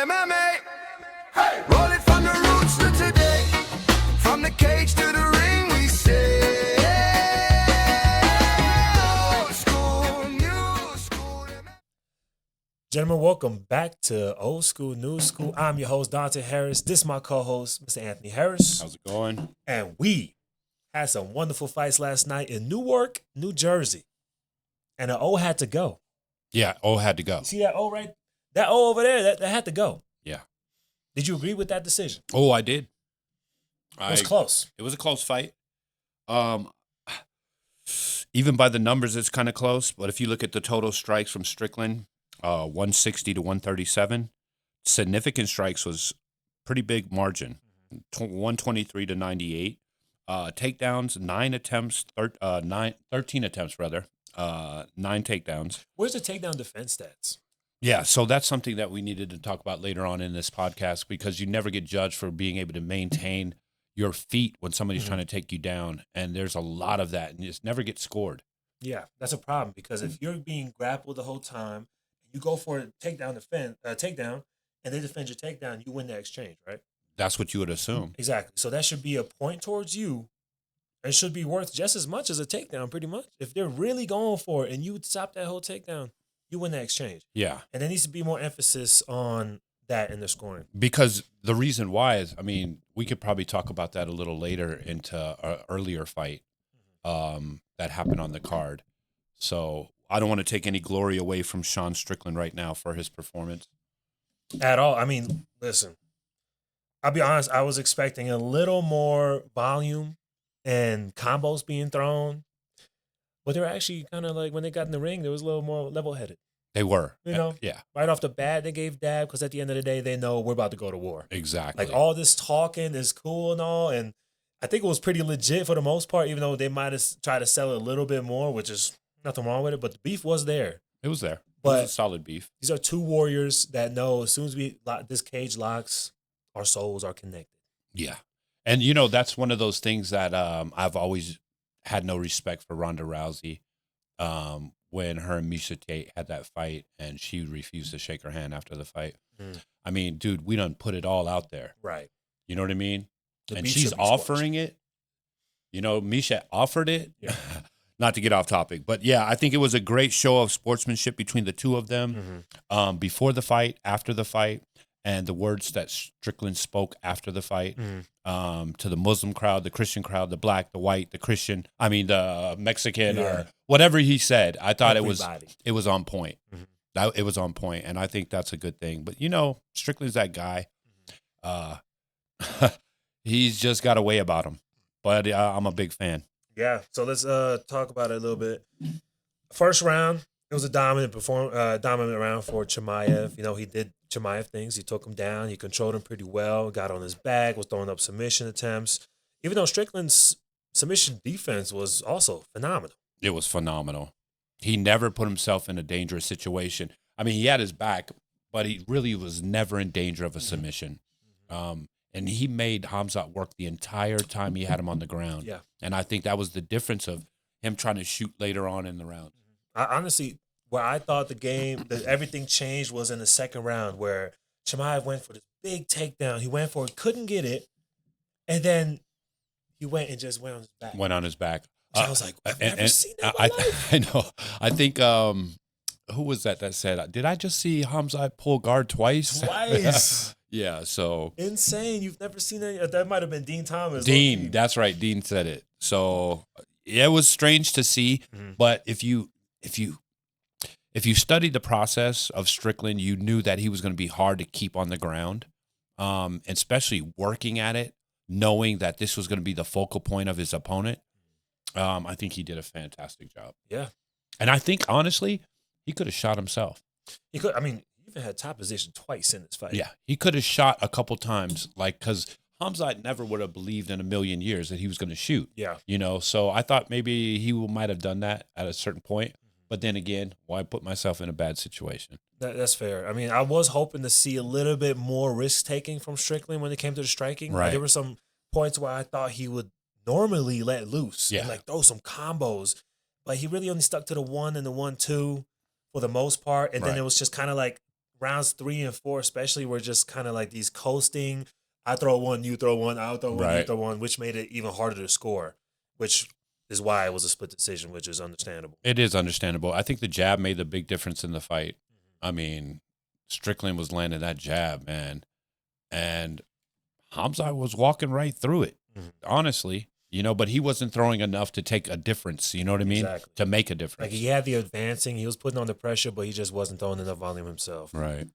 MMA. Hey. Roll it from the roots to today. From the cage to the ring, we say. Old school, new school. Gentlemen, welcome back to Old School, New School. I'm your host, Dante Harris. This is my co-host, Mr. Anthony Harris. How's it going? And we had some wonderful fights last night in Newark, New Jersey. And the O had to go. Yeah, O had to go. You see that O right? That O over there, that had to go. Yeah. Did you agree with that decision? Oh, I did. It was close. It was a close fight. Even by the numbers, it's kind of close. But if you look at the total strikes from Strickland, 160 to 137, significant strikes was pretty big margin. 123 to 98. Takedowns, 13 attempts, 9 takedowns. Where's the takedown defense stats? Yeah, so that's something that we needed to talk about later on in this podcast because you never get judged for being able to maintain your feet when somebody's trying to take you down, and there's a lot of that, and you just never get scored. Yeah, that's a problem because if you're being grappled the whole time, you go for a takedown, and they defend your takedown, you win the exchange, right? That's what you would assume. Exactly. So that should be a point towards you. It should be worth just as much as a takedown, pretty much. If they're really going for it and you stop that whole takedown, you win the exchange. Yeah. And there needs to be more emphasis on that in the scoring. Because the reason why is, I mean, we could probably talk about that a little later into an earlier fight that happened on the card. So I don't want to take any glory away from Sean Strickland right now for his performance. At all. I mean, listen, I'll be honest, I was expecting a little more volume and combos being thrown. But they were actually kind of like, when they got in the ring, they was a little more level-headed. They were. You know? Yeah. Right off the bat, they gave dab because at the end of the day, they know we're about to go to war. Exactly. Like, all this talking is cool and all, and I think it was pretty legit for the most part, even though they might have tried to sell it a little bit more, which is nothing wrong with it, but the beef was there. It was there. But it was a solid beef. These are two warriors that know as soon as this cage locks, our souls are connected. Yeah. And, you know, that's one of those things that I've always had no respect for Ronda Rousey. When her and Miesha Tate had that fight and she refused to shake her hand after the fight. I mean, dude, we done put it all out there. Right. You know what I mean? The and beef she's should be offering it. You know, Miesha offered it. Yeah. Not to get off topic, but yeah, I think it was a great show of sportsmanship between the two of them before the fight, after the fight, and the words that Strickland spoke after the fight to the Muslim crowd, the Christian crowd, the black, the white, the Mexican, or whatever he said. I thought it was on point. It was on point, and I think that's a good thing. But, you know, Strickland's that guy. He's just got a way about him, but I'm a big fan. Yeah, so let's talk about it a little bit. First round, it was a dominant round for Chimaev. You know, he did Chimaev things. He took him down. He controlled him pretty well. Got on his back. Was throwing up submission attempts. Even though Strickland's submission defense was also phenomenal. It was phenomenal. He never put himself in a dangerous situation. I mean, he had his back, but he really was never in danger of a submission. And he made Khamzat work the entire time he had him on the ground. Yeah. And I think that was the difference of him trying to shoot later on in the round. Honestly, where I thought everything changed was in the second round where Chimaev went for this big takedown. He went for it, couldn't get it, and then he went and just went on his back. So I was like, I've never seen that in my life. I know. I think, who was that said, did I just see Khamzat pull guard twice? Twice. Yeah, so. Insane. You've never seen that? That might have been Dean Thomas. Dean, that's right. Dean said it. So yeah, it was strange to see, but if you studied the process of Strickland, you knew that he was going to be hard to keep on the ground, especially working at it, knowing that this was going to be the focal point of his opponent. I think he did a fantastic job. Yeah. And I think, honestly, he could have shot himself. He could. I mean, he even had top position twice in this fight. Yeah. He could have shot a couple times, because Khamzat never would have believed in a million years that he was going to shoot. Yeah. You know, so I thought maybe he might have done that at a certain point. But then again, why put myself in a bad situation? That's fair. I mean, I was hoping to see a little bit more risk-taking from Strickland when it came to the striking. Right. There were some points where I thought he would normally let loose and like throw some combos. But he really only stuck to the 1 and the 1-2 for the most part. And then it was just kind of like rounds 3 and 4, especially, were just kind of like these coasting. I throw one, you throw one, I'll throw one, you Right. throw one, which made it even harder to score, which is why it was a split decision, which is understandable. It is understandable. I think the jab made the big difference in the fight. I mean, Strickland was landing that jab, man. And Hamza was walking right through it, honestly. But he wasn't throwing enough to take a difference, you know what I mean? Exactly. To make a difference. Like, he had the advancing, he was putting on the pressure, but he just wasn't throwing enough volume himself. Right.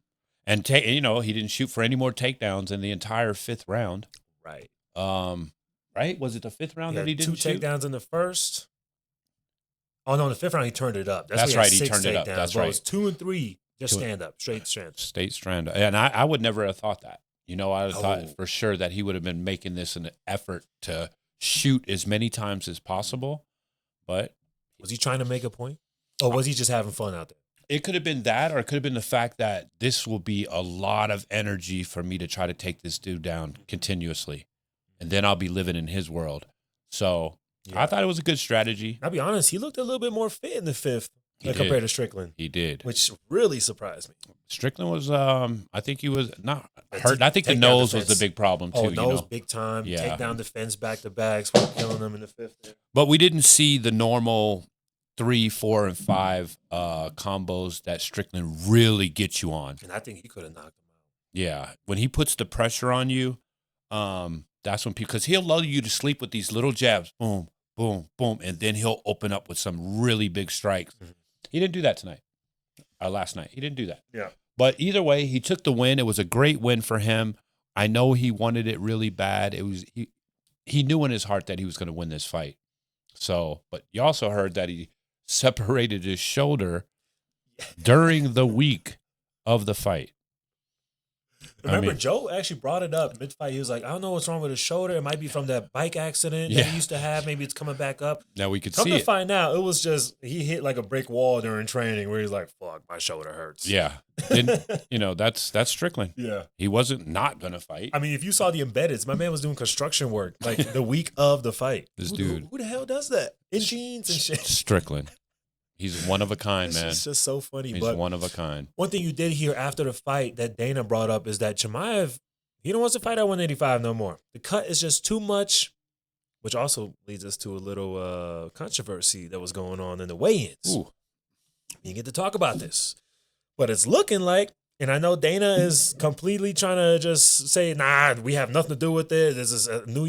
And, he didn't shoot for any more takedowns in the entire 5th round. Right. Right? Was it the 5th round that he didn't 2 shoot? takedowns in the first. Oh, no, in the 5th round, he turned it up. That's where right, he 6 turned it up. takedowns, That's but right. It was 2 and 3, just Two- stand up, straight strand. State strand. And I would never have thought that. I would have Oh. thought for sure that he would have been making this an effort to shoot as many times as possible. But Was he trying to make a point? Or was he just having fun out there? it could have been that, or it could have been the fact that this will be a lot of energy for me to try to take this dude down continuously. And then I'll be living in his world. So Yeah. I thought it was a good strategy. I'll be honest, he looked a little bit more fit in the 5th He did. compared to Strickland, He did. which really surprised me. Strickland was, I think he was not The hurt. I think the takedown nose was defense. the big problem too. Oh, nose, you know? big time. Yeah. Take down defense back to backs, while killing them in the 5th. There. But we didn't see the normal 3, 4, and 5 combos that Strickland really gets you on. And I think he could have knocked him out. Yeah, when he puts the pressure on you, that's when because he'll allow you to sleep with these little jabs, boom, boom, boom, and then he'll open up with some really big strikes. Mhm. He didn't do that tonight. Last night, he didn't do that. Yeah. But either way, he took the win. It was a great win for him. I know he wanted it really bad. It was he knew in his heart that he was going to win this fight. So, but you also heard that he separated his shoulder during the week of the fight. Remember, mean- Joe actually brought it up mid-fight. He was like, I don't know what's wrong with his shoulder. It might be from that bike accident that Yeah. he used to have. Maybe it's coming back up. Now we could Come see to it. find out, it was just he hit like a brick wall during training where he's like, fuck, my shoulder hurts. Yeah. Then, that's Strickland. Yeah. He wasn't not going to fight. I mean, if you saw the embeddeds, my man was doing construction work like the week of the fight. This Who- dude. Who the hell does that? In jeans and shit. Strickland. He's one of a kind, man. It's just so funny. He's But one of a kind. one thing you did hear after the fight that Dana brought up is that Chimaev, he don't want to fight at 185 no more. The cut is just too much, which also leads us to a little controversy that was going on in the weigh-ins. Ooh. You get to talk about this. But it's looking like, and I know Dana is completely trying to just say, nah, we have nothing to do with it. This is New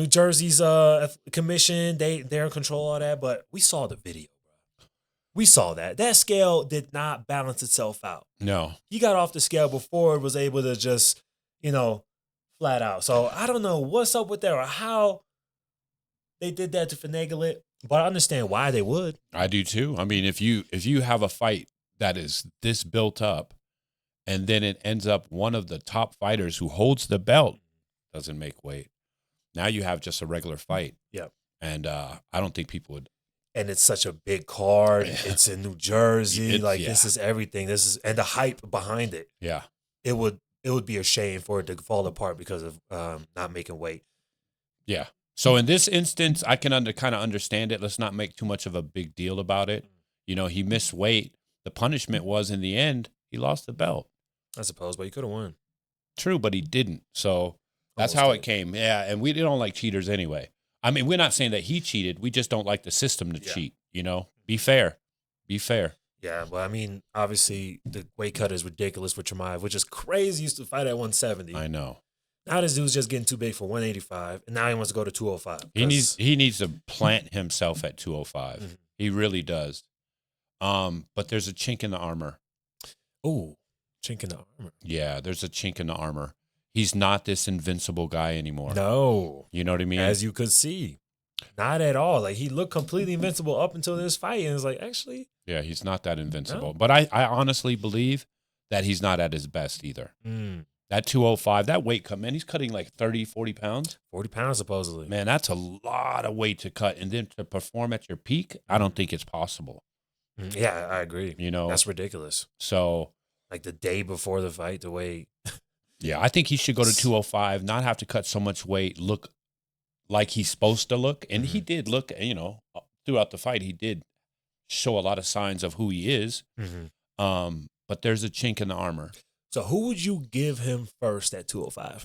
Jersey's commission. They're in control of that. But we saw the video, bro. We saw that. That scale did not balance itself out. No. He got off the scale before it was able to just, flat out. So I don't know what's up with that or how they did that to finagle it, but I understand why they would. I do too. I mean, if you have a fight that is this built up and then it ends up one of the top fighters who holds the belt doesn't make weight. Now you have just a regular fight. Yep. And I don't think people would. And it's such a big card. It's in New Jersey. This is everything. And the hype behind it. Yeah. It would be a shame for it to fall apart because of not making weight. Yeah. So in this instance, I can kind of understand it. Let's not make too much of a big deal about it. He missed weight. The punishment was in the end, he lost the belt. I suppose, but he could have won. True, but he didn't. So that's Almost how did. it came. Yeah, and we don't like cheaters anyway. I mean, we're not saying that he cheated. We just don't like the system to cheat, Be fair. Be fair. Yeah, well, I mean, obviously the weight cut is ridiculous for Chimaev, which is crazy. He used to fight at 170. I know. Now this dude's just getting too big for 185, and now he wants to go to 205. He needs to plant himself at 205. Mhm. He really does. But there's a chink in the armor. Ooh, chink in the armor. Yeah, there's a chink in the armor. He's not this invincible guy anymore. No, You know what I mean? as you could see, not at all. Like he looked completely invincible up until this fight, and it's like actually, Yeah, he's not that invincible. No. But I honestly believe that he's not at his best either. That 205, that weight cut, man, he's cutting like 30, 40 pounds. 40 pounds supposedly. Man, that's a lot of weight to cut. And then to perform at your peak, I don't think it's possible. Yeah, I agree. That's ridiculous. So, Like the day before the fight, the way. yeah, I think he should go to 205, not have to cut so much weight, look like he's supposed to look. And he did look, throughout the fight, he did show a lot of signs of who he is. but there's a chink in the armor. So who would you give him first at 205?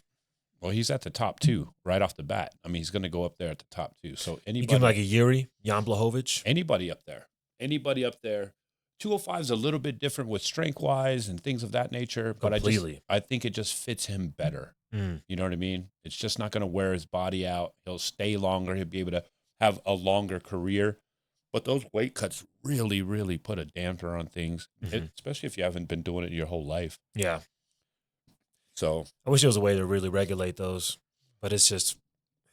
Well, he's at the top 2 right off the bat. I mean, he's going to go up there at the top 2. So You give him anybody, like a Yuri, Jan Blachowicz? anybody up there. 205 is a little bit different with strength-wise and things of that nature, but Completely. I think it just fits him better. You know what I mean? It's just not going to wear his body out. He'll stay longer. He'll be able to have a longer career. But those weight cuts really, really put a damper on things, especially if you haven't been doing it your whole life. Yeah. So I wish there was a way to really regulate those, but it's just.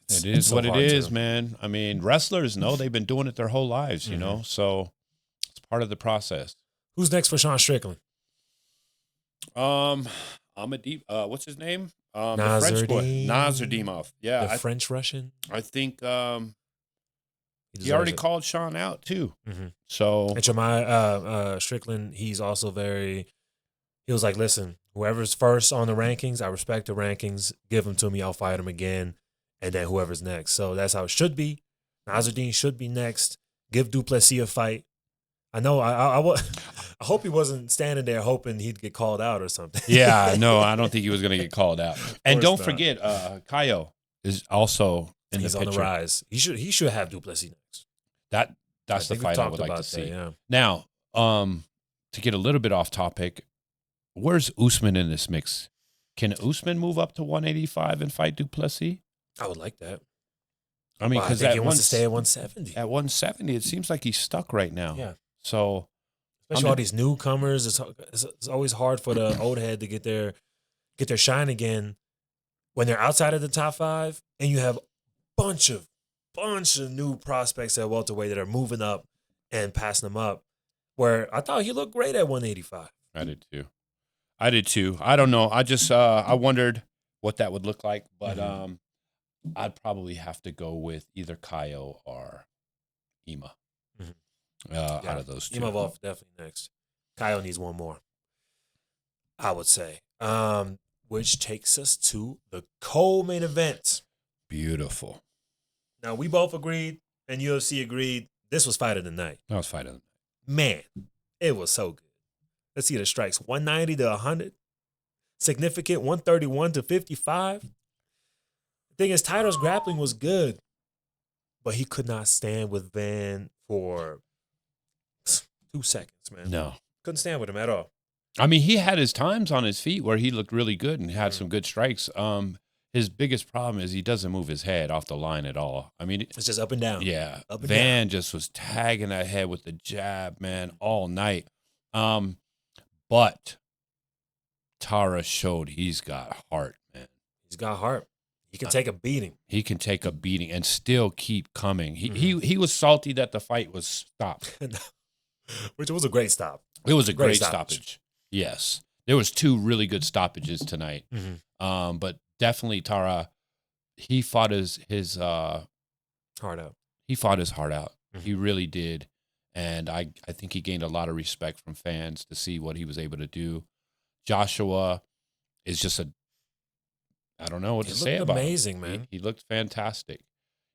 it is so what it hard is, to. man. I mean, wrestlers know they've been doing it their whole lives, you know? So it's part of the process. Who's next for Sean Strickland? I'm a deep. What's his name? The French boy, Nazardimov. Nazardimov. Yeah, The French Russian? I think He he already deserves it. called Sean out too. Mhm. So And Jemai Strickland, he's also he was like, listen, whoever's first on the rankings, I respect the rankings. Give them to me. I'll fight him again. And then whoever's next. So that's how it should be. Nazardine should be next. Give Duplessis a fight. I know. I hope he wasn't standing there hoping he'd get called out or something. yeah, no, I don't think he was going to get called out. And course don't not. forget, Kaio is also in He's the on picture. the rise. He should have Duplessis next. That's the think we fight I talked would like about to see. that, yeah. Now, to get a little bit off topic, where's Usman in this mix? Can Usman move up to 185 and fight Duplessis? I would like that. I mean, Well, I because think at he wants to stay at 170. at 170, it seems like he's stuck right now. Yeah. So Especially all these newcomers. It's always hard for the old head to get their shine again when they're outside of the top 5, and you have bunch of new prospects at welterweight that are moving up and passing them up. Where I thought he looked great at 185. I did too. I don't know. I just I wondered what that would look like, but I'd probably have to go with either Kaio or Ima. Out of those two. Imavov definitely next. Kyle needs one more, I would say. Which takes us to the co-main event. Beautiful. Now, we both agreed, and UFC agreed, this was fight of the night. That was fight of the night. Man, it was so good. Let's see the strikes. 190 to 100. Significant 131 to 55. The thing is, Tito's grappling was good, but he could not stand with Van for 2 seconds, man. No. Couldn't stand with him at all. I mean, he had his times on his feet where he looked really good and had some good strikes. His biggest problem is he doesn't move his head off the line at all. I mean, It's just up and down. yeah, Up and Van just was tagging that head with the jab, man, all night. But Tara showed he's got heart, man. He's got heart. He can take a beating. He can take a beating and still keep coming. He was salty that the fight was stopped. Which was a great stop. It was a Great great stoppage. stoppage. Yes. There was 2 really good stoppages tonight. But definitely Tara, he fought his Hard out. he fought his heart out. He really did. And I think he gained a lot of respect from fans to see what he was able to do. Joshua is just I don't know what to say about amazing, him. man. He looked fantastic.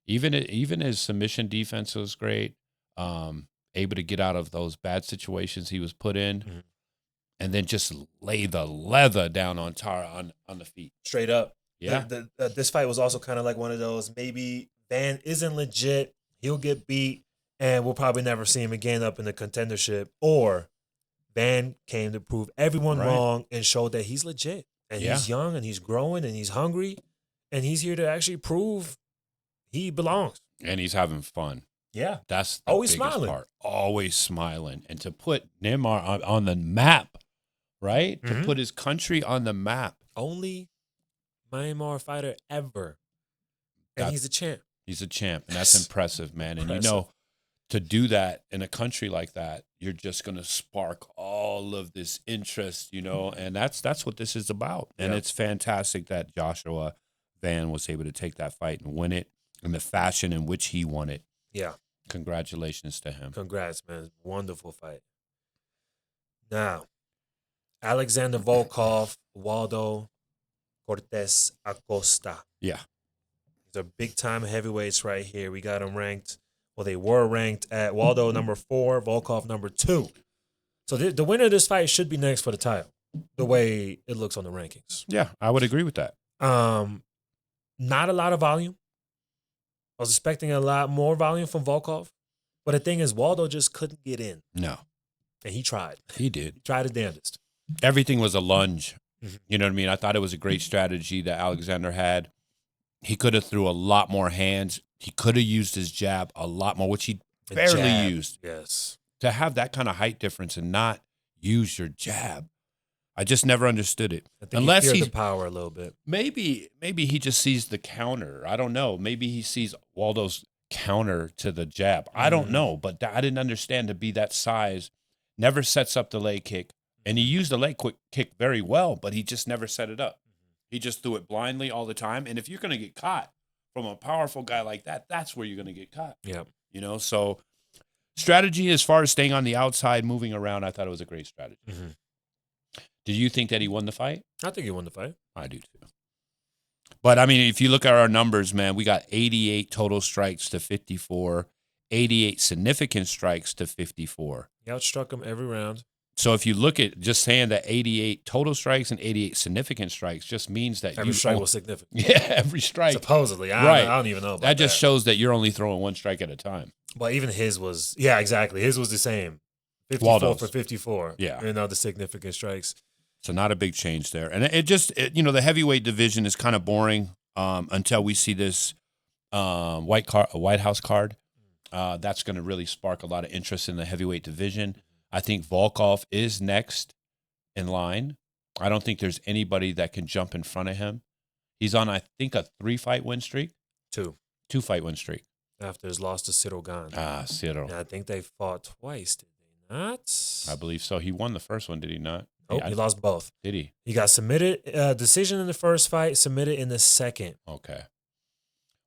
Even his submission defense was great. Able to get out of those bad situations he was put in, and then just lay the leather down on Tara on the feet. Straight up. Yeah. This fight was also kind of like one of those, maybe Van isn't legit, he'll get beat, and we'll probably never see him again up in the contendership. Or Van came to prove everyone Right. wrong and showed that he's legit. And he's young and he's growing and he's hungry. And he's here to actually prove he belongs. And he's having fun. Yeah. That's the Always biggest smiling. part. Always smiling. And to put Neymar on the map, right? To put his country on the map. Only Myanmar fighter ever. And he's a champ. He's a champ. And that's impressive, man. And Impressive. you know, to do that in a country like that, you're just going to spark all of this interest, you know, and that's what this is about. And Yeah. it's fantastic that Joshua Van was able to take that fight and win it in the fashion in which he won it. Yeah. Congratulations to him. Congrats, man. Wonderful fight. Now, Alexander Volkov, Waldo Cortez Acosta. Yeah. These are big-time heavyweights right here. We got them ranked. Well, they were ranked at Waldo number 4, Volkov number 2. So the winner of this fight should be next for the title, the way it looks on the rankings. Yeah, I would agree with that. Not a lot of volume. I was expecting a lot more volume from Volkov. But the thing is, Waldo just couldn't get in. No. And he tried. He did. He tried his damnedest. Everything was a lunge. Mhm. You know what I mean? I thought it was a great strategy that Alexander had. He could have threw a lot more hands. He could have used his jab a lot more, which he The barely jab, used. Yes. To have that kind of height difference and not use your jab, I just never understood it. I think Unless he feared he's the power a little bit. maybe he just sees the counter. I don't know. Maybe he sees Waldo's counter to the jab. I don't know, but I didn't understand to be that size. Never sets up the leg kick, and he used the leg kick very well, but he just never set it up. He just threw it blindly all the time. And if you're going to get caught from a powerful guy like that, that's where you're going to get caught. Yeah. You know, so strategy as far as staying on the outside, moving around, I thought it was a great strategy. Mm-hmm. Did you think that he won the fight? I think he won the fight. I do too. But, I mean, if you look at our numbers, man, we got 88 total strikes to 54, 88 significant strikes to 54. He outstruck him every round. So if you look at just saying that 88 total strikes and 88 significant strikes just means that Every strike was significant. Yeah, every strike. Supposedly. Right. I don't even know about That just shows that you're only throwing one strike at a time. But even his was, yeah, exactly. His was the same. 54 Waldo's. for 54. Yeah. And the significant strikes. So not a big change there. And it just, the heavyweight division is kind of boring until we see this White House card. That's going to really spark a lot of interest in the heavyweight division. I think Volkov is next in line. I don't think there's anybody that can jump in front of him. He's on, I think, a 3-fight win streak. 2-fight win streak. After his loss to Cyril Gane. Cyril. And I think they fought twice, did they not? I believe so. He won the first one, did he not? Oh, Yeah, he lost both. Did he? He got submitted, decision in the first fight, submitted in the second. Okay.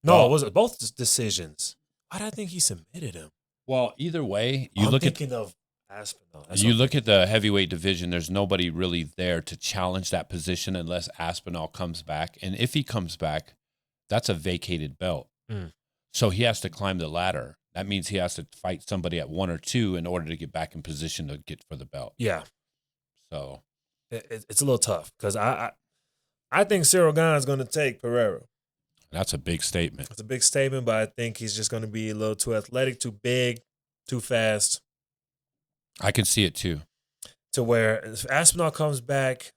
No, Well- it was both decisions. Why did I think he submitted him? Well, either way, I'm thinking of Aspinall. That's You what I'm look at the heavyweight division, there's nobody really there to challenge that position unless Aspinall comes back. And if he comes back, that's a vacated belt. Mm. So he has to climb the ladder. That means he has to fight somebody at 1 or 2 in order to get back in position to get for the belt. Yeah. So It's a little tough because I think Cyril Gane is going to take Pereira. that's a big statement. It's a big statement, but I think he's just going to be a little too athletic, too big, too fast. I can see it too. To where if Aspinall comes back,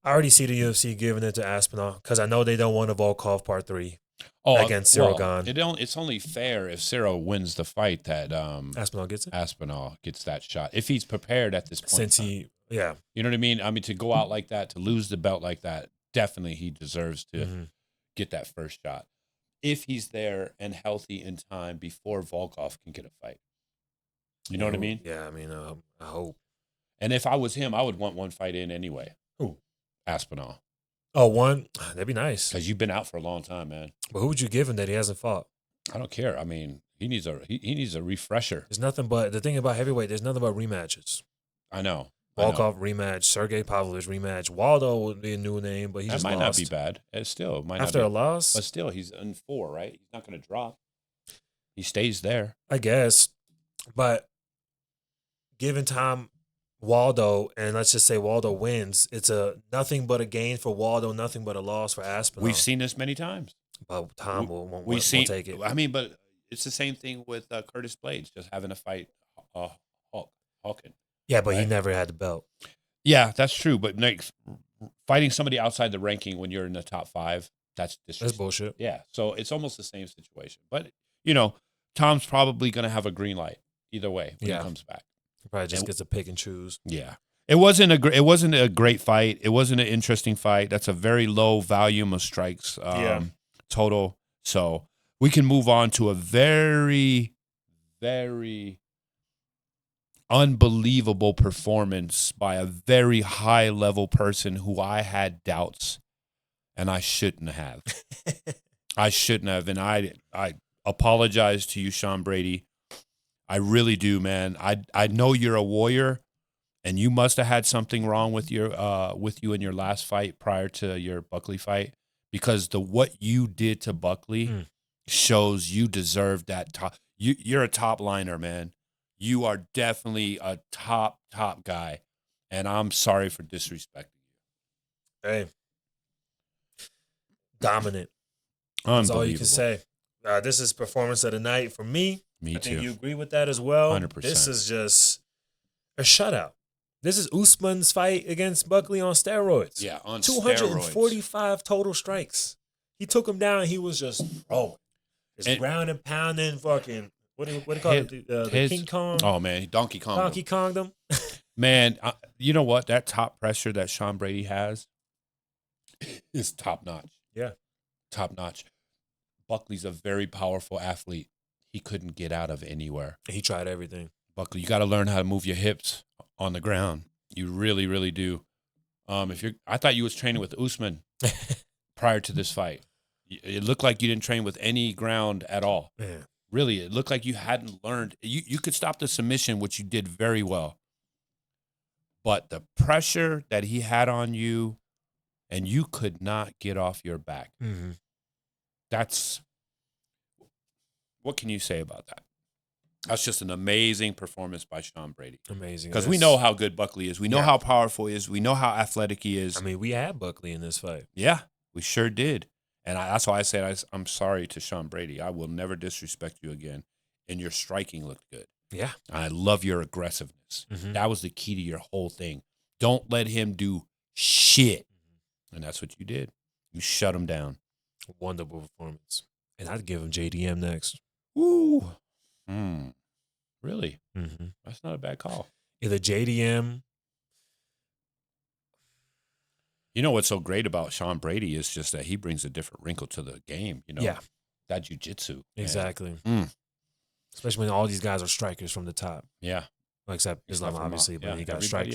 I already see the UFC giving it to Aspinall because I know they don't want a Volkov Part 3 against Cyril Gane. It's only fair if Cyril wins the fight that Aspinall gets it? Aspinall gets that shot. If he's prepared at this point. Since in time. yeah. You know what I mean? I mean, to go out like that, to lose the belt like that, definitely he deserves to Mhm. get that first shot. If he's there and healthy in time before Volkov can get a fight. You know what I mean? Yeah, I mean, I hope. And if I was him, I would want one fight in anyway. Who? Aspinall. Oh, one? That'd be nice. Because you've been out for a long time, man. But who would you give him that he hasn't fought? I don't care. I mean, he needs a refresher. There's nothing but, the thing about heavyweight, there's nothing but rematches. I know. Volkov rematch, Sergey Pavlovich rematch. Waldo would be a new name, but he That just might lost. not be bad. It still might After not a be. loss, But still, he's in 4, right? He's not going to drop. He stays there. I guess. But given time, Waldo, and let's just say Waldo wins, it's a nothing but a gain for Waldo, nothing but a loss for Aspinall. We've seen this many times. But Tom won't We've seen. take it. I mean, but it's the same thing with Curtis Blades, just having to fight Hawkins. Yeah, but he Right. never had the belt. Yeah, that's true. But like, fighting somebody outside the ranking when you're in the top 5, that's That's disrespectful. bullshit. Yeah, so it's almost the same situation. But Tom's probably going to have a green light either way when Yeah. he comes back. He probably just And- gets to pick and choose. Yeah. It wasn't a great fight. It wasn't an interesting fight. That's a very low volume of strikes total. So we can move on to a very, very unbelievable performance by a very high level person who I had doubts, and I shouldn't have. I shouldn't have, and I apologize to you, Sean Brady. I really do, man. I know you're a warrior, and you must have had something wrong with you in your last fight prior to your Buckley fight, because what you did to Buckley shows you deserve that top. You're a top liner, man. You are definitely a top guy, and I'm sorry for disrespecting you. Hey, dominant. That's all you can say. This is performance of the night for me. Me I think too. you agree with that as well. 100%. This is just a shutout. This is Usman's fight against Buckley on steroids. Yeah, on 245 total strikes. He took him down. He was just throwing. Just And- ground and pounding, fucking, what do you call it? The King Kong? Oh, man, Donkey Kong. Donkey Konged him. Man, you know what? That top pressure that Sean Brady has is top notch. Yeah. Top notch. Buckley's a very powerful athlete. He couldn't get out of anywhere. He tried everything. Buckley, you got to learn how to move your hips on the ground. You really, really do. I thought you was training with Usman prior to this fight. It looked like you didn't train with any ground at all. Man. Really, it looked like you hadn't learned. You could stop the submission, which you did very well. But the pressure that he had on you, and you could not get off your back. Mm-hmm. What can you say about that? That's just an amazing performance by Sean Brady. Amazing. Because we know how good Buckley is. We know how powerful he is. We know how athletic he is. I mean, we had Buckley in this fight. Yeah, we sure did. And that's why I said I'm sorry to Sean Brady. I will never disrespect you again. And your striking looked good. Yeah. I love your aggressiveness. Mm-hmm. That was the key to your whole thing. Don't let him do shit. And that's what you did. You shut him down. Wonderful performance. And I'd give him JDM next. Woo. Really? Mm-hmm. That's not a bad call. Either JDM. You know what's so great about Sean Brady is just that he brings a different wrinkle to the game. You know, Yeah. That jiu-jitsu. Exactly. Mm. Especially when all these guys are strikers from the top. Yeah. Well, except Islam, from obviously, up. but Yeah, he got everybody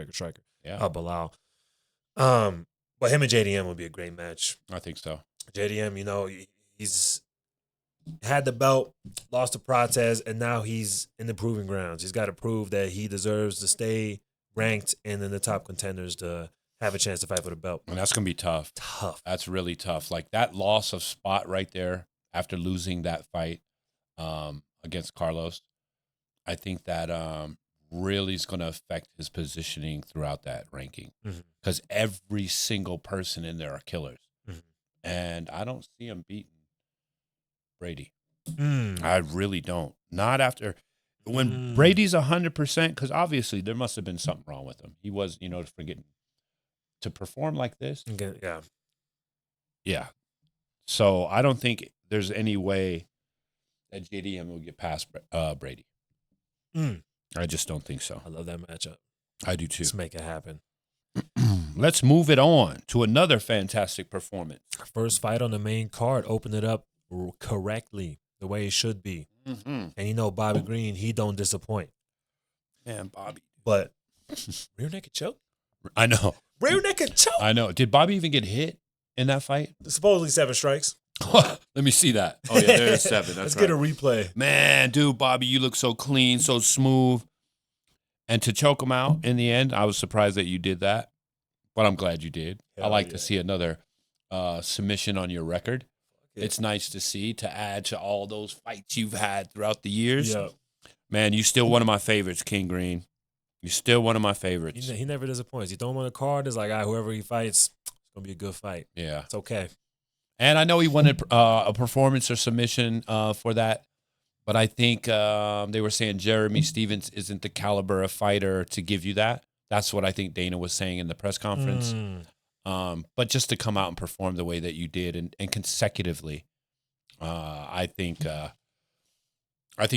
striker. Yeah. Bilal. But him and JDM would be a great match. I think so. JDM, you know, he's had the belt, lost to Protez, and now he's in the proving grounds. He's got to prove that he deserves to stay ranked and in the top contenders to have a chance to fight for the belt. And that's going to be tough. Tough. That's really tough. Like that loss of spot right there after losing that fight against Carlos, I think that really is going to affect his positioning throughout that ranking because every single person in there are killers. Mm-hmm. And I don't see him beating Brady. Mm. I really don't. Not after when Brady's 100%, because obviously there must have been something wrong with him. He was, forgetting to perform like this. Okay, yeah. Yeah. So I don't think there's any way that JDM will get past Brady. I just don't think so. I love that matchup. I do too. Let's make it happen. Let's move it on to another fantastic performance. First fight on the main card, open it up correctly, the way it should be. Mm-hmm. And Bobby Green, he don't disappoint. Man, Bobby. But rear naked choke? I know. Rear naked choke? I know. Did Bobby even get hit in that fight? Supposedly 7 strikes. Let me see that. Oh, yeah, there's 7. That's Let's right. get a replay. Man, dude, Bobby, you look so clean, so smooth. And to choke him out in the end, I was surprised that you did that. But I'm glad you did. I like to see another submission on your record. Yeah. It's nice to see, to add to all those fights you've had throughout the years. Yeah. Man, you're still one of my favorites, King Green. You're still one of my favorites. He never disappoints. You throw him on a card, it's like, whoever he fights, it's going to be a good fight. Yeah. It's okay. And I know he wanted a performance or submission for that, but I think they were saying Jeremy Stevens isn't the caliber of fighter to give you that. That's what I think Dana was saying in the press conference. But just to come out and perform the way that you did and consecutively, I think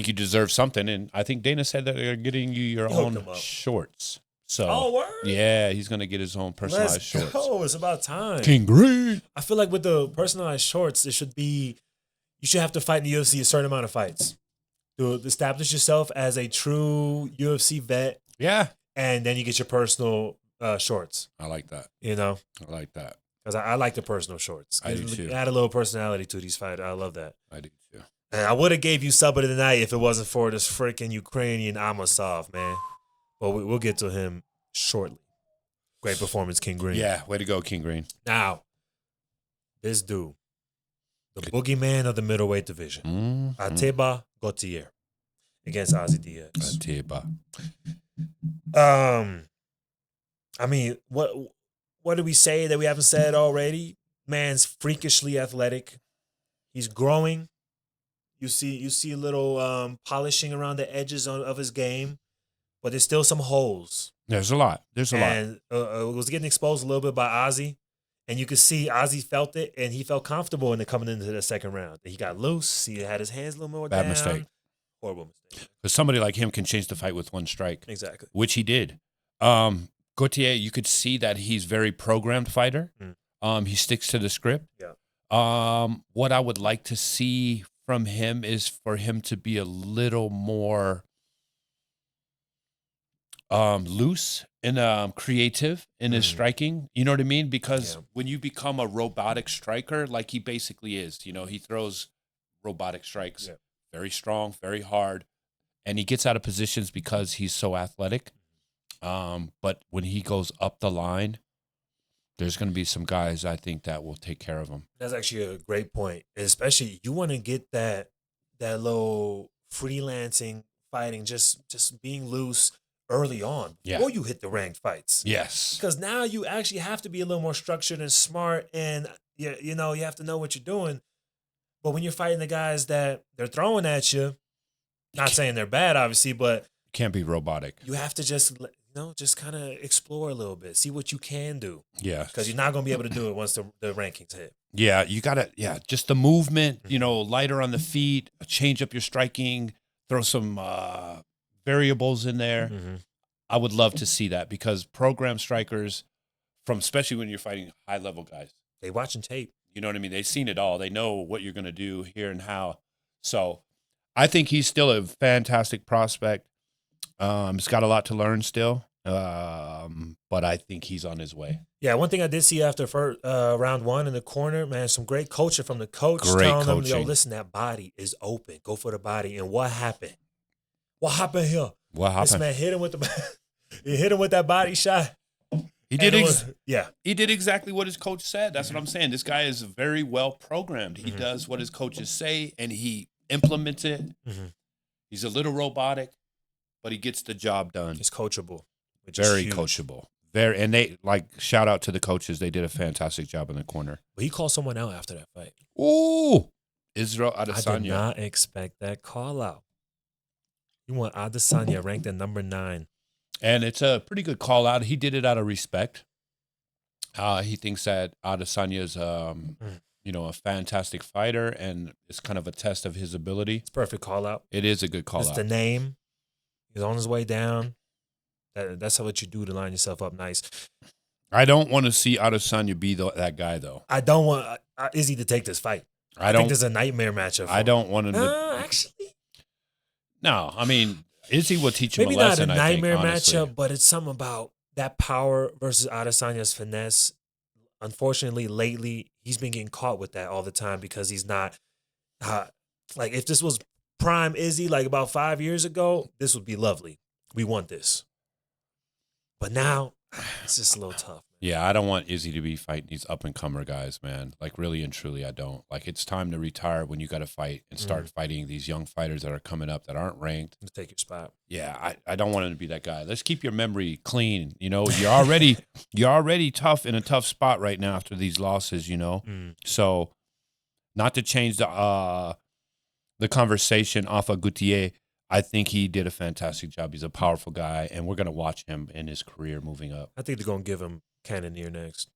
you deserve something. And I think Dana said that they're getting you your own shorts. So, word? Yeah, he's going to get his own personalized shorts. Oh, it's about time. King Green. I feel like with the personalized shorts, you should have to fight in the UFC a certain amount of fights to establish yourself as a true UFC vet. Yeah. And then you get your personal shorts. I like that. I like that. Because I like the personal shorts. I do too. Add a little personality to these fights. I love that. I do too. And I would have gave you sub of the night if it wasn't for this freaking Ukrainian Amosov, man. But we'll get to him shortly. Great performance, King Green. Yeah, way to go, King Green. Now, this dude, the boogeyman of the middleweight division, Ateba Gautier. against Ozzy Diaz. Atiba. I mean, what do we say that we haven't said already? Man's freakishly athletic. He's growing. You see a little polishing around the edges of his game, but there's still some holes. There's a lot. And it was getting exposed a little bit by Ozzy. And you could see Ozzy felt it, and he felt comfortable in coming into the second round. He got loose. He had his hands a little more Bad down. mistake. Horrible mistake. Because somebody like him can change the fight with one strike. Exactly. Which he did. Gauthier, you could see that he's very programmed fighter. He sticks to the script. Yeah. What I would like to see from him is for him to be a little more loose and creative in his striking. You know what I mean? Because when you become a robotic striker, like he basically is, he throws robotic strikes, very strong, very hard, and he gets out of positions because he's so athletic. But when he goes up the line, there's going to be some guys I think that will take care of him. That's actually a great point. Especially you want to get that little freelancing fighting, just being loose early on before you hit the ranked fights. Yes. Because now you actually have to be a little more structured and smart, and you have to know what you're doing. But when you're fighting the guys that they're throwing at you, not saying they're bad, obviously, but you can't be robotic. You have to just kind of explore a little bit, see what you can do. Yeah. Because you're not going to be able to do it once the rankings hit. Yeah, you got to, just the movement, lighter on the feet, change up your striking, throw some variables in there. I would love to see that because program strikers, especially when you're fighting high-level guys. They watching tape. You know what I mean? They've seen it all. They know what you're going to do here and how. So I think he's still a fantastic prospect. He's got a lot to learn still, but I think he's on his way. Yeah, one thing I did see after round one in the corner, man, some great coaching from the coach. Great telling coaching. them, listen, that body is open. Go for the body. And what happened? What happened here? What happened? This man hit him with he hit him with that body shot. He did He did exactly what his coach said. That's what I'm saying. This guy is very well programmed. He does what his coaches say, and he implements it. He's a little robotic, but he gets the job done. He's coachable. Very coachable. And they shout out to the coaches. They did a fantastic job in the corner. But he called someone out after that fight. Ooh, Israel Adesanya. I did not expect that call out. You want Adesanya ranked at number 9. And it's a pretty good call out. He did it out of respect. He thinks that Adesanya is, a fantastic fighter, and it's kind of a test of his ability. It's a perfect call out. It is a good call out. It's the name. He's on his way down. That's what you do to line yourself up nice. I don't want to see Adesanya be that guy, though. I don't want Izzy to take this fight. I think this is a nightmare matchup. I don't want him to. Actually. No, I mean, Izzy will teach him Maybe a lesson, not a nightmare I think, honestly. matchup, but it's something about that power versus Adesanya's finesse. Unfortunately, lately, he's been getting caught with that all the time because he's not if this was prime Izzy about 5 years ago, this would be lovely. We want this. But now, it's just a little tough. Yeah, I don't want Izzy to be fighting these up-and-comer guys, man. Really and truly, I don't. It's time to retire when you got to fight and start fighting these young fighters that are coming up that aren't ranked. To take your spot. Yeah, I don't want him to be that guy. Let's keep your memory clean. You're already tough in a tough spot right now after these losses, So, not to change the conversation off of Gauthier, I think he did a fantastic job. He's a powerful guy, and we're going to watch him in his career moving up. I think they're going to give him Cannonier next.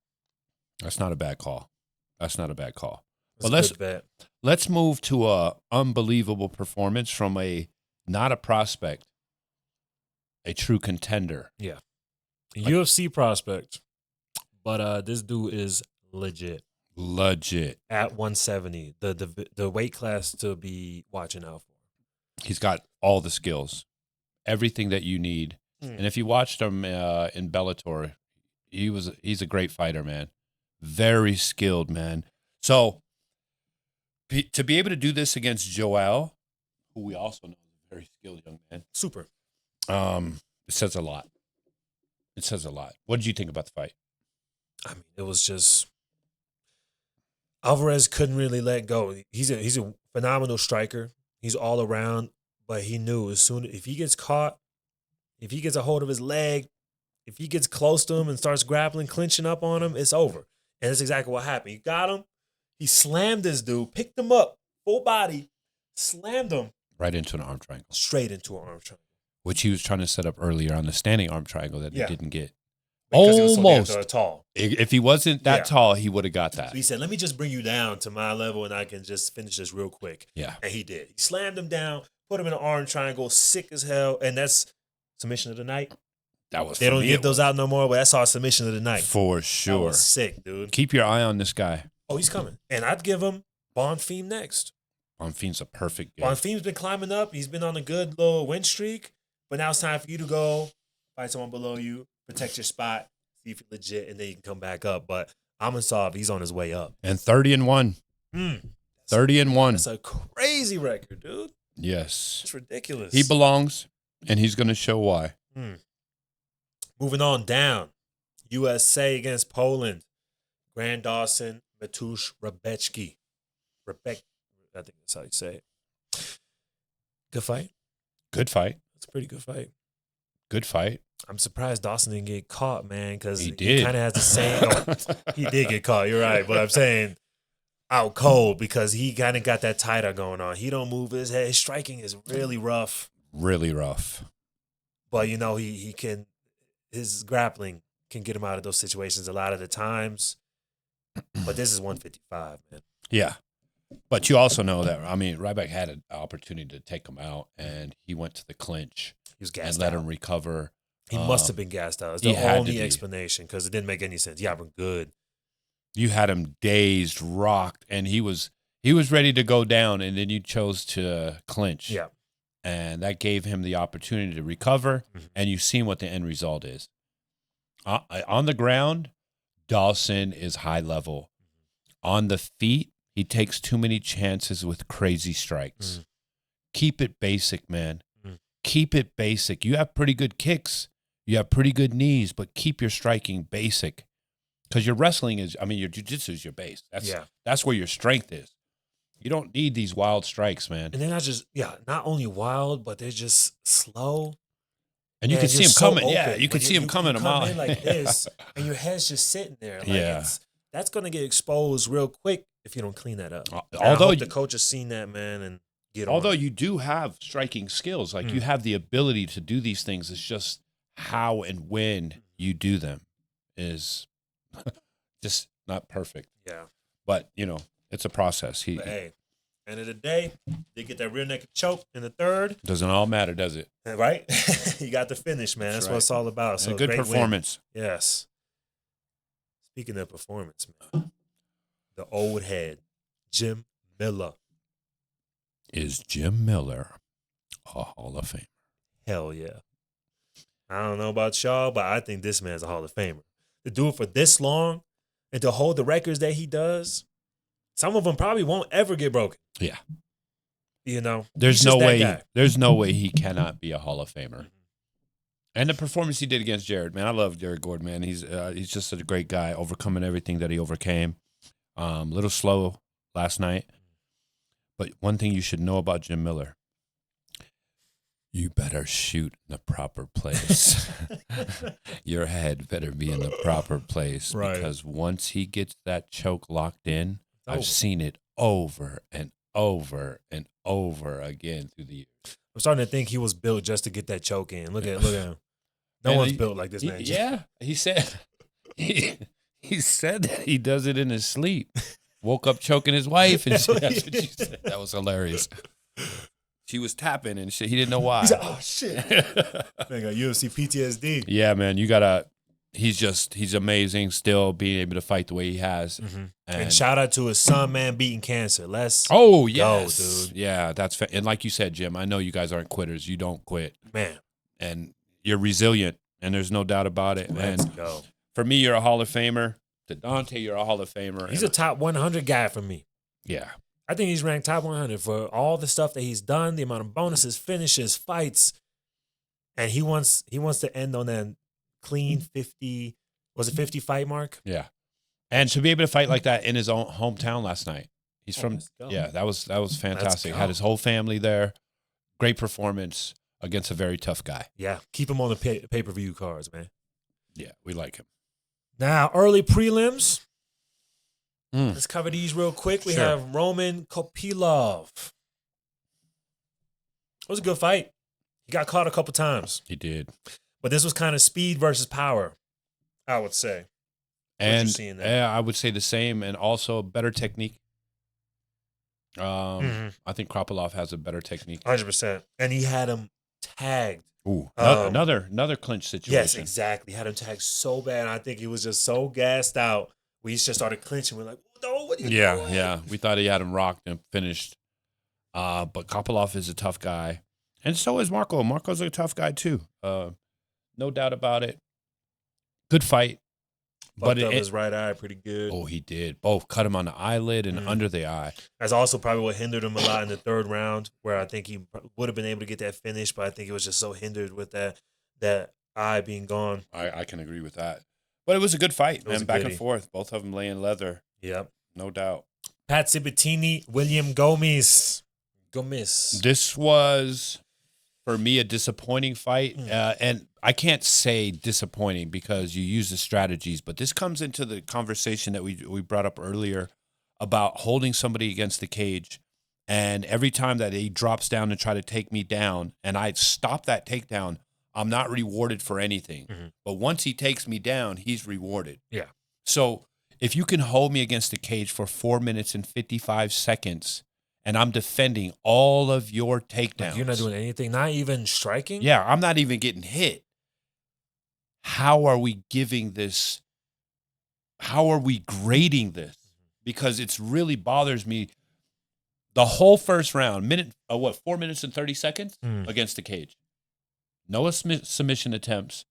That's not a bad call. But let's move to a unbelievable performance from not a prospect, a true contender. Yeah. UFC prospect. But this dude is legit. At 170. The weight class to be watching out for. He's got all the skills, everything that you need. And if you watched him in Bellator, he's a great fighter, man. Very skilled, man. So to be able to do this against Joel, who we also know is a very skilled young man. Super. It says a lot. What did you think about the fight? I mean, it was just Alvarez couldn't really let go. He's a phenomenal striker. He's all around, but he knew as soon if he gets caught, if he gets a hold of his leg, if he gets close to him and starts grappling, clinching up on him, it's over. And that's exactly what happened. He got him. He slammed this dude, picked him up, full body, slammed him Right into an arm triangle, straight into an arm triangle. which he was trying to set up earlier on the standing arm triangle that he didn't get. Because he was so damn Almost. tall. If he wasn't that tall, he would have got that. So he said, let me just bring you down to my level and I can just finish this real quick. Yeah. And he did. He slammed him down, put him in an arm triangle, sick as hell. And that's submission of the night. That was They don't give those out no more, but that's our submission of the night. for That sure. was sick, dude. Keep your eye on this guy. Oh, he's coming. And I'd give him Bonfim next. Bonfim's a perfect guy. Bonfim's been climbing up. He's been on a good little win streak. But now it's time for you to go fight someone below you, protect your spot, see if you're legit, and then you can come back up. But Amosov, he's on his way up. And 30-1. 30-1. That's a crazy record, dude. Yes. It's ridiculous. He belongs, and he's going to show why. Moving on down. USA against Poland. Grand Dawson, Matusz Rebecki. I think that's how you say it. Good fight. Good fight. It's a pretty good fight. Good fight. I'm surprised Dawson didn't get caught, man, because He he did. kind of has the same. He did get caught. You're right, but I'm saying out cold because he kind of got that tighter going on. He don't move his head. His striking is really rough, Really rough. but you know he can. His grappling can get him out of those situations a lot of the times. But this is 155, man. Yeah. But you also know that, I mean, Ryback had an opportunity to take him out, and he went to the clinch He was and gassed let out. him recover. He must have been gassed out. It's he the had to only be. explanation because it didn't make any sense. Yeah, I'm good. You had him dazed, rocked, and he was ready to go down, and then you chose to clinch. Yeah. And that gave him the opportunity to recover, Mhm. and you've seen what the end result is. On the ground, Dawson is high level. On the feet, he takes too many chances with crazy strikes. Mhm. Keep it basic, man. Mhm. Keep it basic. You have pretty good kicks. You have pretty good knees, but keep your striking basic. Because your wrestling is, I mean, your jiu-jitsu is your base. That's where your strength is. You don't need these wild strikes, man. And they're not just, not only wild, but they're just slow. And you can see you're him so coming. Yeah, open. you can When see him coming a come mile. in like this, and your head's just sitting there. Like Yeah. that's going to get exposed real quick if you don't clean that up. And Although I hope the coach has seen that, man, and get on. Although you do have striking skills, like you have the ability to do these things, it's just how and when you do them is just not perfect. Yeah. But, you know, it's a process. But hey, end of the day, they get that rear naked choke in the third, Doesn't all matter, does it? right? You got the finish, man. That's That's what it's all about. And So a good great win. performance. Yes. Speaking of performance, man, the old head, Jim Miller. Is Jim Miller a Hall of Fame? Hell yeah. I don't know about y'all, but I think this man's a Hall of Famer. To do it for this long and to hold the records that he does, some of them probably won't ever get broken. Yeah. You know, There's he's no just that way. guy. There's no way he cannot be a Hall of Famer. And the performance he did against Jared, man, I love Jared Gordon, man. He's just a great guy, overcoming everything that he overcame. A little slow last night, but one thing you should know about Jim Miller: you better shoot in the proper place. Your head better be in the proper place, Right. because once he gets that choke locked in, Over. I've seen it over and over and over again through the years. I'm starting to think he was built just to get that choke in. Look at him. No Man, one's he- built like this man. Yeah, he said he said that he does it in his sleep. Woke up choking his wife, and shit. That's what she said. That was hilarious. She was tapping and shit. He didn't know why. He said, oh, shit. Man got UFC PTSD. Yeah, man, you gotta. He's amazing. Still being able to fight the way he has. And shout out to his son, man, beating cancer. Let's Oh go, yes, dude. yeah, and like you said, Jim, I know you guys aren't quitters. You don't quit, Man, and you're resilient, and there's no doubt about it. let's And go. for me, you're a Hall of Famer. To Dante, you're a Hall of Famer. He's a top 100 guy for me. Yeah. I think he's ranked top 100 for all the stuff that he's done, the amount of bonuses, finishes, fights, and he wants to end on that clean 50. Was it 50 fight mark? Yeah, and to be able to fight like that in his own hometown last night. He's from let's go. yeah, that was fantastic. go. Had his whole family there. Great performance against a very tough guy. Yeah, keep him on the pay-per-view cards, man. Yeah, we like him. Now, early prelims. Mm. Let's cover these real quick. We Sure. have Roman Kopilov. It was a good fight. He got caught a couple times, He did. but this was kind of speed versus power, I would say. And seeing there? I would say the same, and also better technique. Mhm. I think Kropolov has a better technique. 100%. And he had him tagged. Ooh, Um, another clinch situation. Yes, exactly. Had him tagged so bad. I think he was just so gassed out. We just started clinching. We're like, no, what are you doing? Yeah. We thought he had him rocked and finished. But Kopolov is a tough guy. And so is Marco. Marco's a tough guy too. No doubt about it. Good fight. But his right eye pretty good. Oh, he did. Both cut him on the eyelid and under the eye. That's also probably what hindered him a lot in the third round, where I think he would have been able to get that finish, but I think he was just so hindered with that eye being gone. I can agree with that. But it was a good fight, was man. a Back goodie. and forth. Both of them laying leather. Yep. No doubt. Pat Sabatini, William Gomez. This was, for me, a disappointing fight. And I can't say disappointing because you use the strategies, but this comes into the conversation that we brought up earlier about holding somebody against the cage. And every time that he drops down and try to take me down, and I stop that takedown, I'm not rewarded for anything. Mm-hmm. But once he takes me down, he's rewarded. Yeah. So if you can hold me against the cage for 4 minutes and 55 seconds, and I'm defending all of your takedowns. Like you're not doing anything, not even striking? Yeah, I'm not even getting hit. How are we giving this? How are we grading this? Because it's really bothers me. The whole first round, 4 minutes and 30 seconds against the cage. No submission attempts.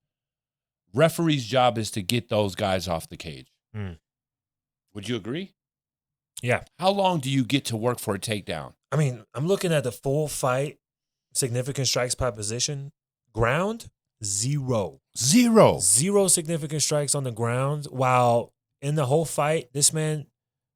Referee's job is to get those guys off the cage. Would you agree? Yeah. How long do you get to work for a takedown? I mean, I'm looking at the full fight, significant strikes by position. Ground, 0. 0. 0 significant strikes on the ground. While in the whole fight, this man,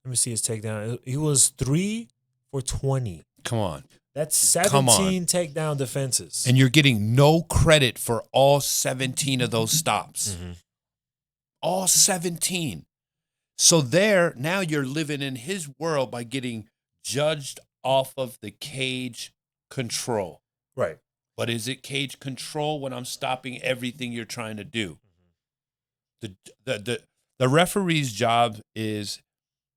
let me see his takedown. He was 3 for 20. Come on. That's Come on. 17 takedown defenses. And you're getting no credit for all 17 of those stops. All 17. So now you're living in his world by getting judged off of the cage control. Right. But is it cage control when I'm stopping everything you're trying to do? The referee's job is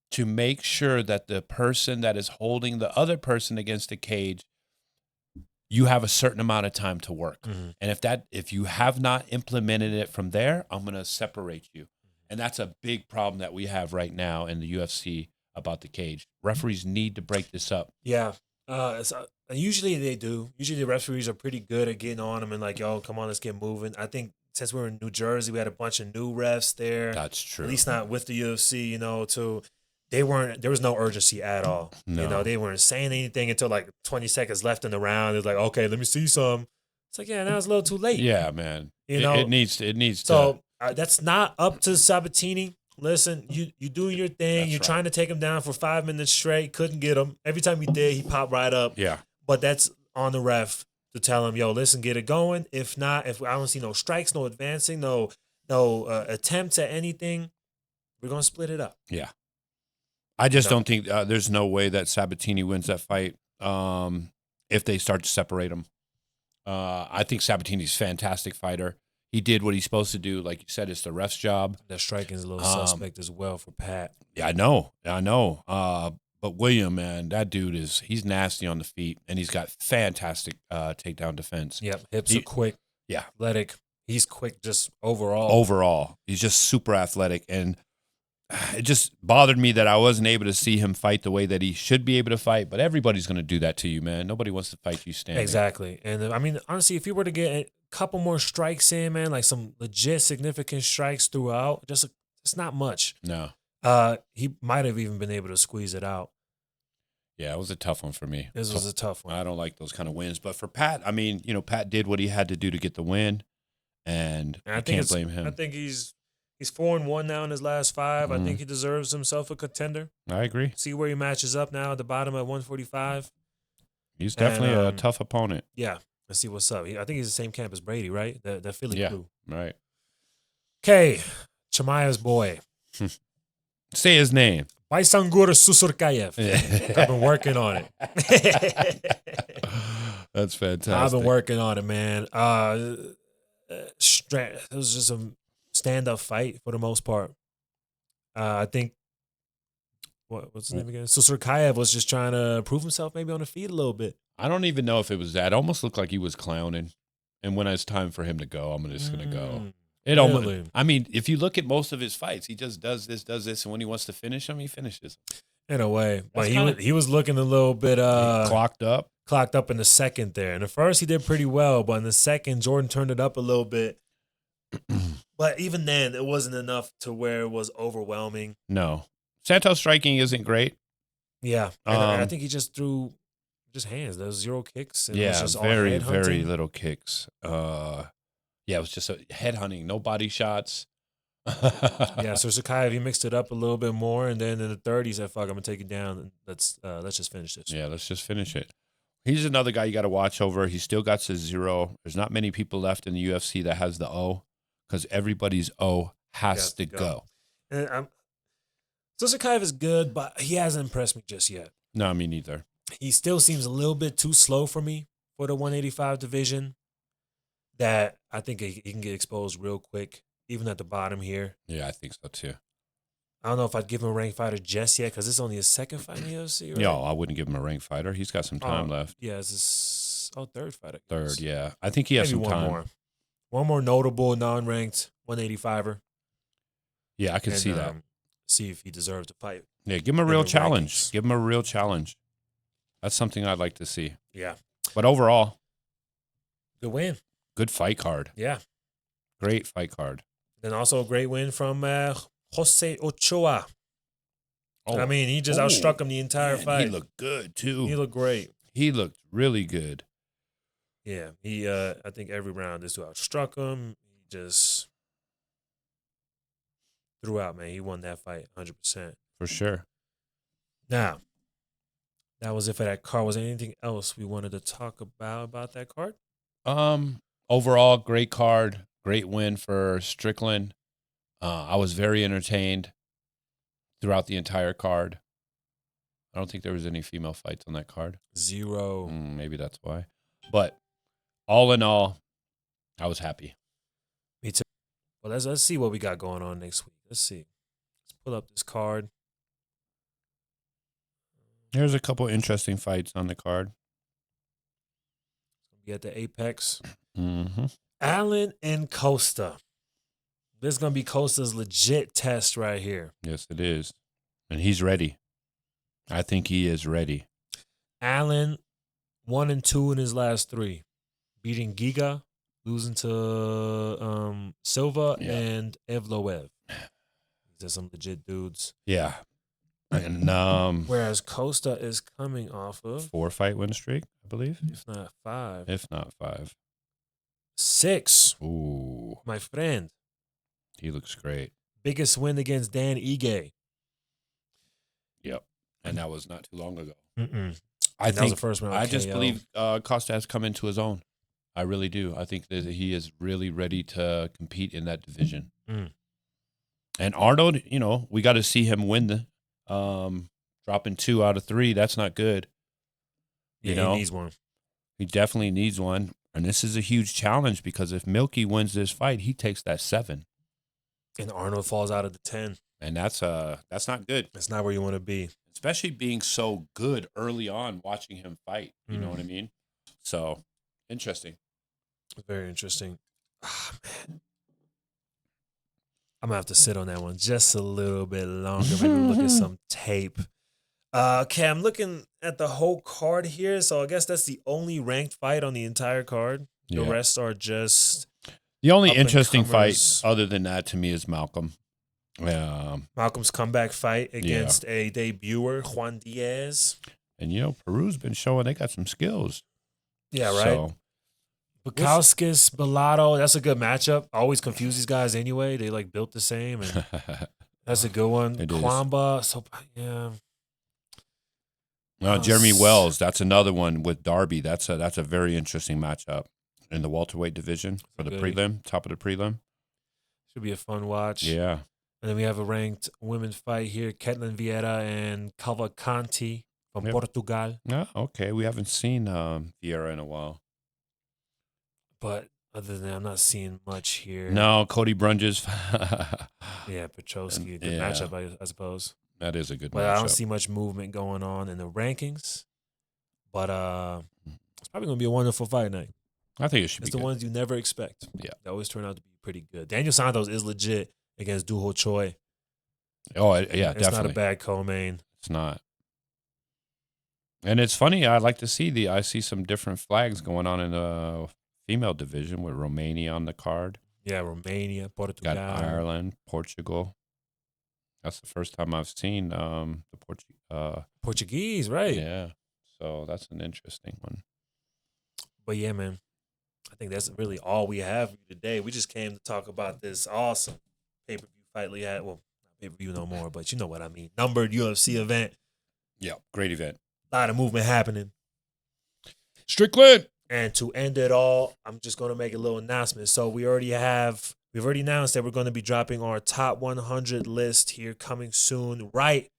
to make sure that the person that is holding the other person against the cage, you have a certain amount of time to work. And if you have not implemented it from there, I'm going to separate you. And that's a big problem that we have right now in the UFC about the cage. Referees need to break this up. Yeah. Usually they do. Usually the referees are pretty good at getting on them and like, yo, come on, let's get moving. I think since we're in New Jersey, we had a bunch of new refs there. That's true. At least not with the UFC, there was no urgency at all. No. They weren't saying anything until like 20 seconds left in the round. It was like, okay, let me see some. It's like, yeah, now it's a little too late. Yeah, man. It needs to. So that's not up to Sabatini. Listen, you doing your thing. That's You're right. trying to take him down for 5 minutes straight. Couldn't get him. Every time he did, he popped right up. Yeah. But that's on the ref to tell him, yo, listen, get it going. If not, if I don't see no strikes, no advancing, no attempts at anything, we're going to split it up. Yeah. I just don't think there's no way that Sabatini wins that fight if they start to separate him. I think Sabatini's a fantastic fighter. He did what he's supposed to do. Like you said, it's the ref's job. That striking is a little suspect as well for Pat. Yeah, I know. But William, man, that dude he's nasty on the feet, and he's got fantastic takedown defense. Yep, hips are quick. Yeah. Athletic. He's quick just overall. Overall, he's just super athletic, and it just bothered me that I wasn't able to see him fight the way that he should be able to fight. But everybody's going to do that to you, man. Nobody wants to fight you standing. Exactly. And I mean, honestly, if he were to get a couple more strikes in, man, like some legit significant strikes throughout, it's not much. No. He might have even been able to squeeze it out. Yeah, it was a tough one for me. This was a tough one. I don't like those kind of wins. But for Pat, I mean, Pat did what he had to do to get the win, and I can't blame him. I think he's 4-1 now in his last 5. I think he deserves himself a contender. I agree. See where he matches up now at the bottom at 145. He's definitely a And, tough opponent. Yeah. Let's see what's up. I think he's the same camp as Brady, right? The Philly Yeah. crew. Right. Okay. Chamaya's boy. Say his name. Baisangur Susurkayev. I've been working on it. That's fantastic. I've been working on it, man. It was just a stand-up fight for the most part. I think what's his name again? Susurkayev was just trying to prove himself maybe on the feet a little bit. I don't even know if it was that. It almost looked like he was clowning. And when it's time for him to go, I'm just going to go. It almost. Really? I mean, if you look at most of his fights, he just does this, and when he wants to finish him, he finishes. In a way, but That's he was looking a little bit Clocked up. in the second there. In the first, he did pretty well, but in the second, Jordan turned it up a little bit. But even then, it wasn't enough to where it was overwhelming. No, Santos striking isn't great. Yeah, and I think he just threw just hands. There was 0 kicks. And it was Yeah, just all very head very hunting. little kicks. Yeah, it was just a head hunting, no body shots. Yeah, so Susurkayev, he mixed it up a little bit more, and then in the third, he said, "Fuck, I'm gonna take it down. And let's just finish this." Yeah, let's just finish it. He's another guy you got to watch over. He still got his 0. There's not many people left in the UFC that has the O, because everybody's O has to go. And Susurkayev is good, but he hasn't impressed me just yet. No, me neither. He still seems a little bit too slow for me for the 185 division. That I think he can get exposed real quick, even at the bottom here. Yeah, I think so too. I don't know if I'd give him a ranked fighter just yet because it's only his second fight in the UFC. Right? No, I wouldn't give him a ranked fighter. He's got some time left. Yeah, it's his third fight. I guess. Third, yeah. I think he has Maybe some time. One more notable non-ranked 185er. Yeah, I can see that. See if he deserves to fight. Yeah, give him a in real the challenge. rankings. Give him a real challenge. That's something I'd like to see. Yeah, But overall, good win. good fight card. Yeah, Great fight card. then also a great win from Jose Ochoa. Oh, I mean, he just outstruck him the entire man, fight. He looked good too. He looked great. He looked really good. Yeah, he. I think every round this dude outstruck him. He just threw out, man. He won that fight 100%. For sure. Now, that was it for that card. Was there anything else we wanted to talk about that card? Overall, great card. Great win for Strickland. I was very entertained throughout the entire card. I don't think there was any female fights on that card. 0. Maybe that's why. But all in all, I was happy. Me too. Well, let's see what we got going on next week. Let's see. Let's pull up this card. There's a couple interesting fights on the card. We at the Apex. Mm-hmm. Allen and Costa. This is gonna be Costa's legit test right here. Yes, it is. And he's ready. I think he is ready. Allen 1-2 in his last 3, beating Giga, losing to Silva and Evloev. These are some legit dudes. Yeah. And Whereas Costa is coming off of 4-fight win streak, I believe. if not 5, If not 5. 6. Ooh, My friend, he looks great. biggest win against Dan Ige. Yep. And that was not too long ago. That was the first round. I just KO. believe Costa has come into his own. I really do. I think that he is really ready to compete in that division. And Arnold, we got to see him win the dropping 2 out of 3. That's not good. He needs one. He definitely needs one. And this is a huge challenge because if Milky wins this fight, he takes that 7. And Arnold falls out of the 10. And that's not good. That's not where you want to be. Especially being so good early on watching him fight. You know what I mean? So, interesting. Very interesting. Man. I'm going to have to sit on that one just a little bit longer. Maybe look at some tape. Okay, I'm looking at the whole card here. So I guess that's the only ranked fight on the entire card. The Yeah. rest are just The only up and interesting fight comers. other than that to me is Malcolm. Malcolm's comeback fight against a debuter, Juan Diaz. And, Peru's been showing they got some skills. Yeah, right. So, Bukowskis, Bellato, that's a good matchup. I always confuse these guys anyway. They built the same, and that's a good one. It is. Kwamba, so yeah. Jeremy Wells, that's another one with Darby. That's a very interesting matchup in the welterweight division for the prelim, top of the prelim. Should be a fun watch. Yeah. And then we have a ranked women's fight here: Ketlin Vieira and Cavalcanti from Portugal. No, okay. We haven't seen Vieira in a while. But other than that, I'm not seeing much here. No, Cody Brunges. Yeah, Petrosky, good matchup, I suppose. That is a good matchup. But I don't see much movement going on in the rankings. But it's probably going to be a wonderful fight night. I think it should It's be the good. ones you never expect. Yeah. They always turn out to be pretty good. Daniel Santos is legit against Doo Ho Choi. Oh, yeah, It's definitely. not a bad co-main. It's not. And it's funny. I like to see I see some different flags going on in the female division with Romania on the card. Yeah, Romania, Portugal. Got Ireland, Portugal. That's the first time I've seen the Portuguese, right? Yeah. So that's an interesting one. But yeah, man, I think that's really all we have for you today. We just came to talk about this awesome pay-per-view fight we had. Well, not pay-per-view no more, but you know what I mean. Numbered UFC event. Yeah, great event. A lot of movement happening. Strickland. And to end it all, I'm just going to make a little announcement. So we've already announced that we're going to be dropping our top 100 list here coming soon, right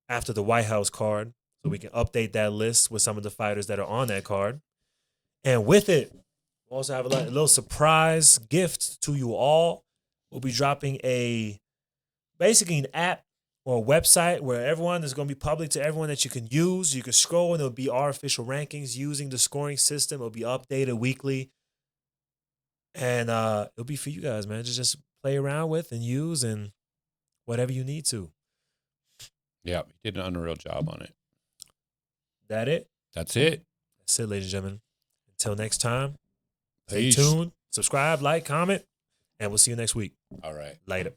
after the White House card. So we can update that list with some of the fighters that are on that card. And with it, we'll also have a little surprise gift to you all. We'll be dropping basically an app or a website where everyone is going to be public to everyone that you can use. You can scroll and it'll be our official rankings using the scoring system. It'll be updated weekly. And it'll be for you guys, man. Just play around with and use and whatever you need to. Yeah, he did an unreal job on it. That it? That's it. That's it, ladies and gentlemen. Until next time, Peace. stay tuned, subscribe, like, comment, and we'll see you next week. All right. Later.